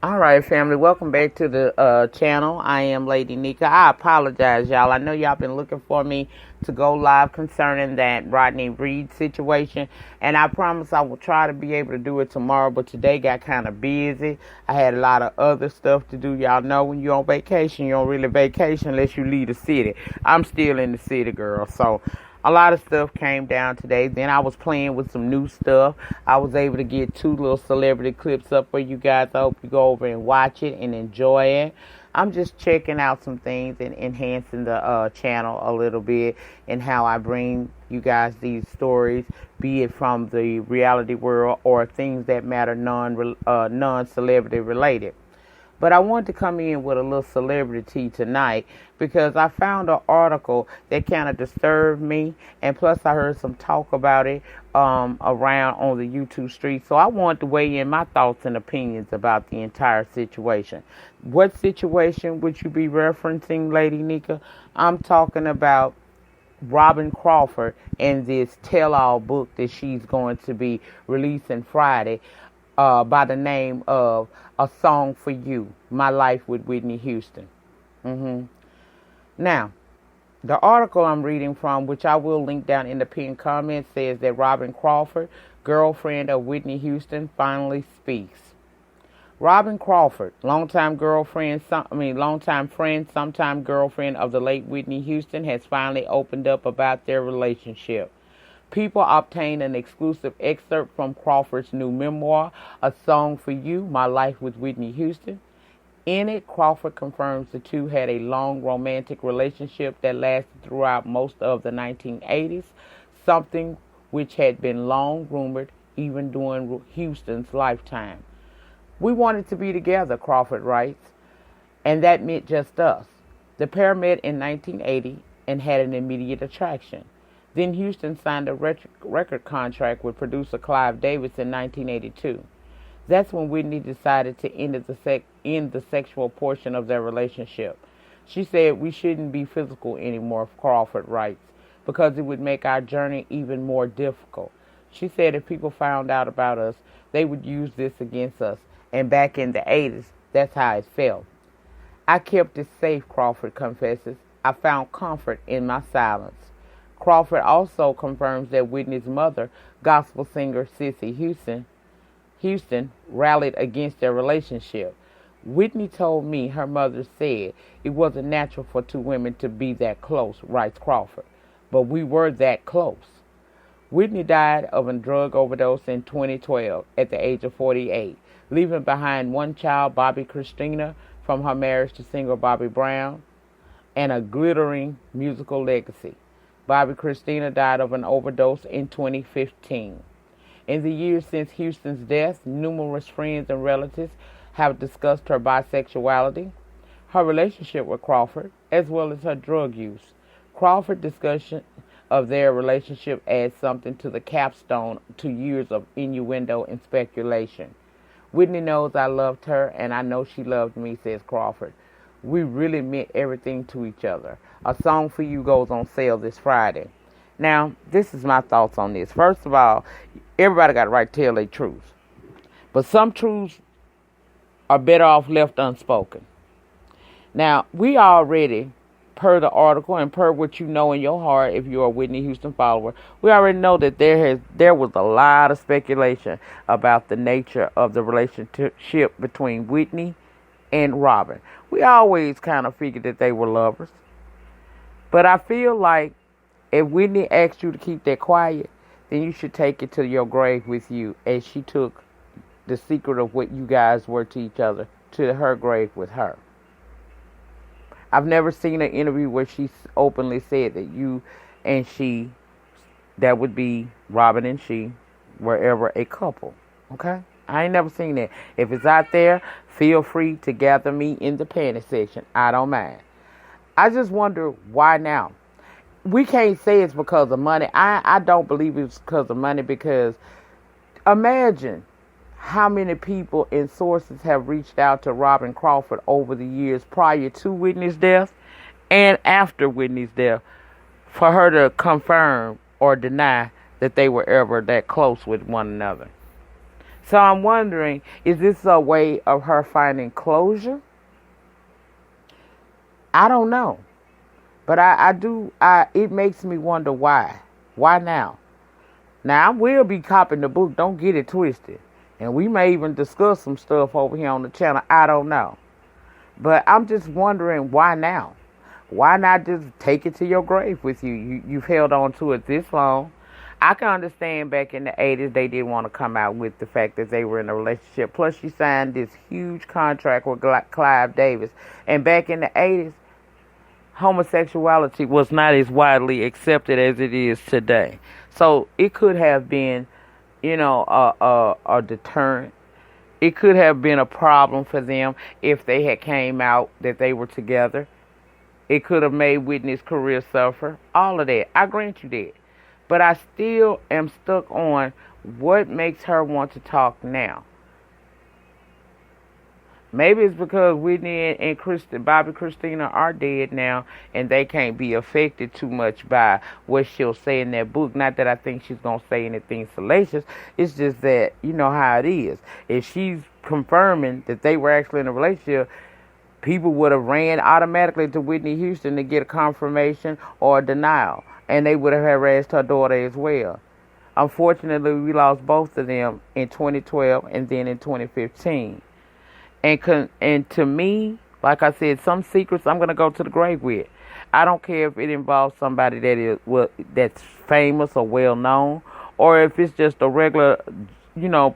All right, family. Welcome back to the channel. I am Lady Nyca. I apologize, y'all. I know y'all been looking for me to go live concerning that Rodney Reed situation, and I promise I will try to be able to do it tomorrow. But today got kind of busy. I had a lot of other stuff to do. Y'all know when you're on vacation, you don't really vacation unless you leave the city. I'm still in the city, girl. So a lot of stuff came down today. Then I was playing with some new stuff. I was able to get two little celebrity clips up for you guys. I hope you go over and watch it and enjoy it. I'm just checking out some things and enhancing the channel a little bit and how I bring you guys these stories, be it from the reality world or things that matter non-celebrity related. But I wanted to come in with a little celebrity tonight because I found an article that kind of disturbed me, and plus I heard some talk about it around on the YouTube street. So I wanted to weigh in my thoughts and opinions about the entire situation. What situation would you be referencing, Lady Nyca? I'm talking about Robin Crawford and this tell-all book that she's going to be releasing Friday by the name of A Song for You, My Life with Whitney Houston. Now, the article I'm reading from, which I will link down in the pinned comment, says that Robin Crawford, girlfriend of Whitney Houston, finally speaks. Robin Crawford, longtime friend, sometime girlfriend of the late Whitney Houston, has finally opened up about their relationship. People obtained an exclusive excerpt from Crawford's new memoir, A Song for You, My Life with Whitney Houston. In it, Crawford confirms the two had a long romantic relationship that lasted throughout most of the 1980s, something which had been long rumored even during Houston's lifetime. We wanted to be together, Crawford writes, and that meant just us. The pair met in 1980 and had an immediate attraction. Then Houston signed a record contract with producer Clive Davis in 1982. That's when Whitney decided to end the sexual portion of their relationship. She said, "We shouldn't be physical anymore," Crawford writes, "because it would make our journey even more difficult." She said if people found out about us, they would use this against us. And back in the 80s, that's how it felt. "I kept it safe," Crawford confesses. "I found comfort in my silence." Crawford also confirms that Whitney's mother, gospel singer Cissy Houston, rallied against their relationship. "Whitney told me," her mother said, "it wasn't natural for two women to be that close," writes Crawford. "But we were that close." Whitney died of a drug overdose in 2012 at the age of 48, leaving behind one child, Bobby Christina, from her marriage to singer Bobby Brown, and a glittering musical legacy. Bobby Christina died of an overdose in 2015. In the years since Houston's death, numerous friends and relatives have discussed her bisexuality, her relationship with Crawford, as well as her drug use. Crawford's discussion of their relationship adds something to the capstone to years of innuendo and speculation. "Whitney knows I loved her, and I know she loved me," says Crawford. "We really meant everything to each other. A Song for You goes on sale this Friday." Now, this is my thoughts on this. First of all, everybody got a right to tell their truths. But some truths are better off left unspoken. Now, we already, per the article and per what you know in your heart if you're a Whitney Houston follower, we already know that there was a lot of speculation about the nature of the relationship between Whitney and Robin. We always kind of figured that they were lovers. But I feel like if Whitney asked you to keep that quiet, then you should take it to your grave with you, as she took the secret of what you guys were to each other to her grave with her. I've never seen an interview where she openly said that you and she, that would be Robin and she, were ever a couple. Okay? I ain't never seen that. If it's out there, feel free to gather me in the panty section. I don't mind. I just wonder why now. We can't say it's because of money. I don't believe it's because of money, because imagine how many people and sources have reached out to Robin Crawford over the years prior to Whitney's death and after Whitney's death for her to confirm or deny that they were ever that close with one another. So I'm wondering, is this a way of her finding closure? I don't know. But it makes me wonder why. Why now? Now, I will be copying the book. Don't get it twisted. And we may even discuss some stuff over here on the channel. I don't know. But I'm just wondering, why now? Why not just take it to your grave with you? You've held on to it this long. I can understand back in the 80s they didn't want to come out with the fact that they were in a relationship. Plus, she signed this huge contract with Clive Davis. And back in the 80s, homosexuality was not as widely accepted as it is today. So it could have been, a deterrent. It could have been a problem for them if they had came out that they were together. It could have made Whitney's career suffer. All of that. I grant you that. But I still am stuck on what makes her want to talk now. Maybe it's because Whitney and Bobby Christina are dead now, and they can't be affected too much by what she'll say in that book. Not that I think she's going to say anything salacious. It's just that, you know how it is. If she's confirming that they were actually in a relationship, people would have ran automatically to Whitney Houston to get a confirmation or a denial. And they would have harassed her daughter as well. Unfortunately, we lost both of them in 2012 and then in 2015. And to me, like I said, some secrets I'm going to go to the grave with. I don't care if it involves somebody that's famous or well known, or if it's just a regular,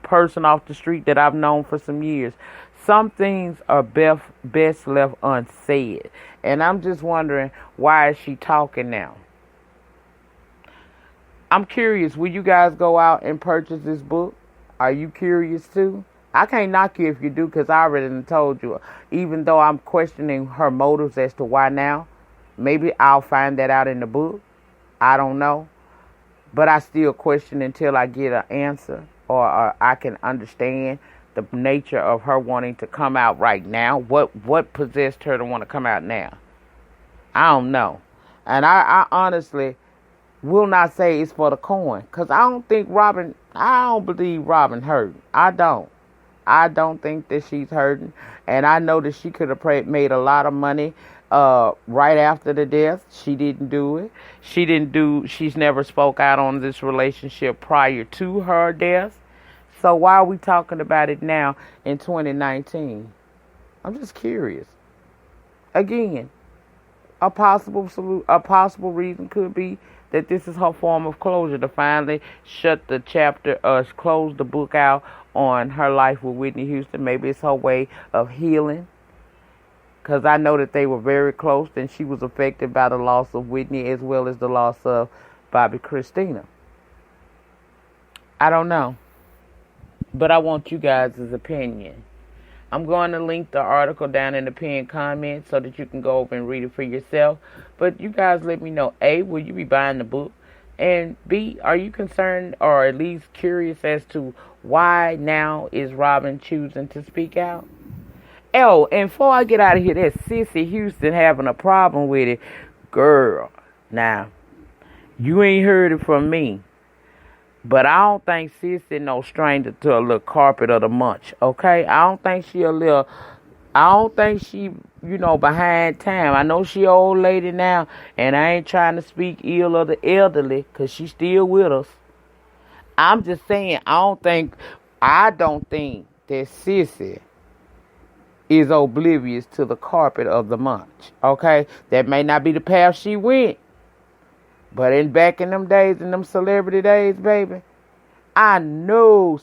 person off the street that I've known for some years. Some things are best left unsaid. And I'm just wondering, why is she talking now? I'm curious, will you guys go out and purchase this book? Are you curious too? I can't knock you if you do, because I already told you. Even though I'm questioning her motives as to why now, maybe I'll find that out in the book. I don't know. But I still question until I get an answer or I can understand the nature of her wanting to come out right now. What possessed her to want to come out now? I don't know. And I honestly will not say it's for the coin, because I don't believe Robin hurt. I don't think that she's hurting. And I know that she could have made a lot of money right after the death. She didn't do it. She's never spoke out on this relationship prior to her death. So why are we talking about it now in 2019? I'm just curious. Again, a possible reason could be that this is her form of closure, to finally shut the chapter, close the book out on her life with Whitney Houston. Maybe it's her way of healing, because I know that they were very close and she was affected by the loss of Whitney as well as the loss of Bobby Christina. I don't know, but I want you guys' opinion. I'm going to link the article down in the pinned comment so that you can go over and read it for yourself. But you guys let me know, A, will you be buying the book? And B, are you concerned or at least curious as to why now is Robin choosing to speak out? Oh, and before I get out of here, that Sissy Houston having a problem with it. Girl, now, you ain't heard it from me. But I don't think Sissy no stranger to a little carpet of the munch, okay? I don't think she behind time. I know she an old lady now, and I ain't trying to speak ill of the elderly, because she's still with us. I'm just saying, I don't think that Sissy is oblivious to the carpet of the munch, okay? That may not be the path she went. But back in them days, in them celebrity days, baby, I know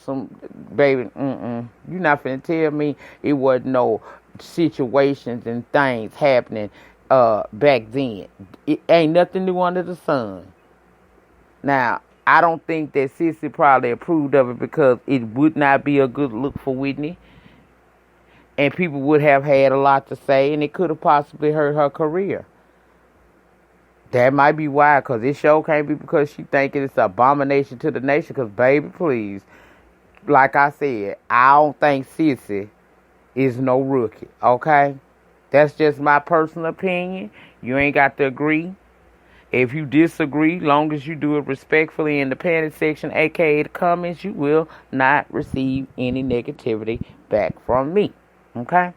baby, you're not finna tell me it wasn't no situations and things happening back then. It ain't nothing new under the sun. Now, I don't think that Sissy probably approved of it, because it would not be a good look for Whitney. And people would have had a lot to say, and it could have possibly hurt her career. That might be why, because this show can't be because she thinking it's an abomination to the nation. Because, baby, please, like I said, I don't think Sissy is no rookie, okay? That's just my personal opinion. You ain't got to agree. If you disagree, long as you do it respectfully in the panic section, aka the comments, you will not receive any negativity back from me. Okay?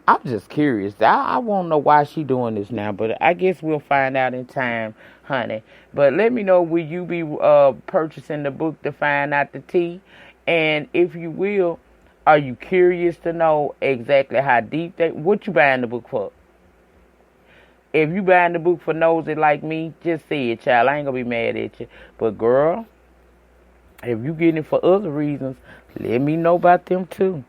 I'm just curious. I won't know why she doing this now, but I guess we'll find out in time, honey. But let me know, will you be purchasing the book to find out the tea? And if you will, are you curious to know exactly how deep what you buying the book for? If you buying the book for nosy like me, just say it, child. I ain't gonna be mad at you. But girl, if you getting it for other reasons, let me know about them too.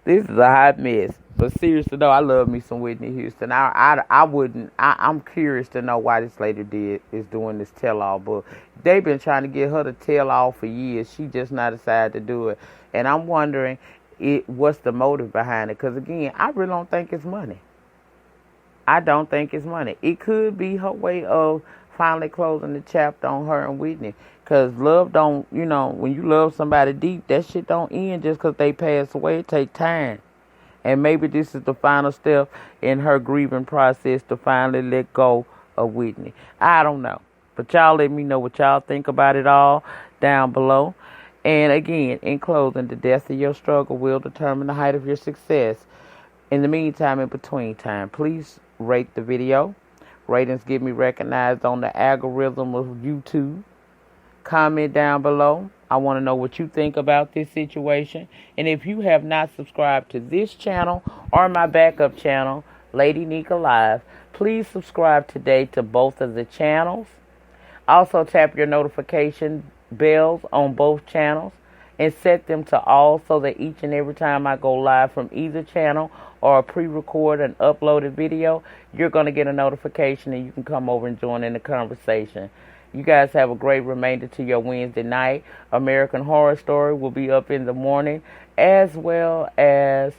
This is a hot mess. But seriously though, I love me some Whitney Houston. I'm curious to know why this lady is doing this tell-all book. They've been trying to get her to tell all for years. She just not decided to do it. And I'm wondering what's the motive behind it. Because again, I really don't think it's money. I don't think it's money. It could be her way of finally closing the chapter on her and Whitney. Because love don't, when you love somebody deep, that shit don't end just because they pass away. It take time. And maybe this is the final step in her grieving process to finally let go of Whitney. I don't know. But y'all let me know what y'all think about it all down below. And again, in closing, the depth of your struggle will determine the height of your success. In the meantime, in between time, please rate the video. Ratings get me recognized on the algorithm of YouTube. Comment down below. I want to know what you think about this situation. And if you have not subscribed to this channel or my backup channel, Lady Nyca Live, please subscribe today to both of the channels. Also tap your notification bells on both channels and set them to all so that each and every time I go live from either channel or pre-record an uploaded video, you're going to get a notification and you can come over and join in the conversation. You guys have a great remainder to your Wednesday night. American Horror Story will be up in the morning, as well as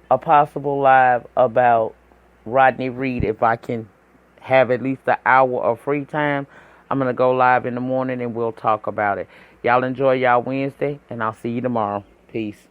a possible live about Rodney Reed. If I can have at least an hour of free time, I'm going to go live in the morning and we'll talk about it. Y'all enjoy y'all Wednesday, and I'll see you tomorrow. Peace.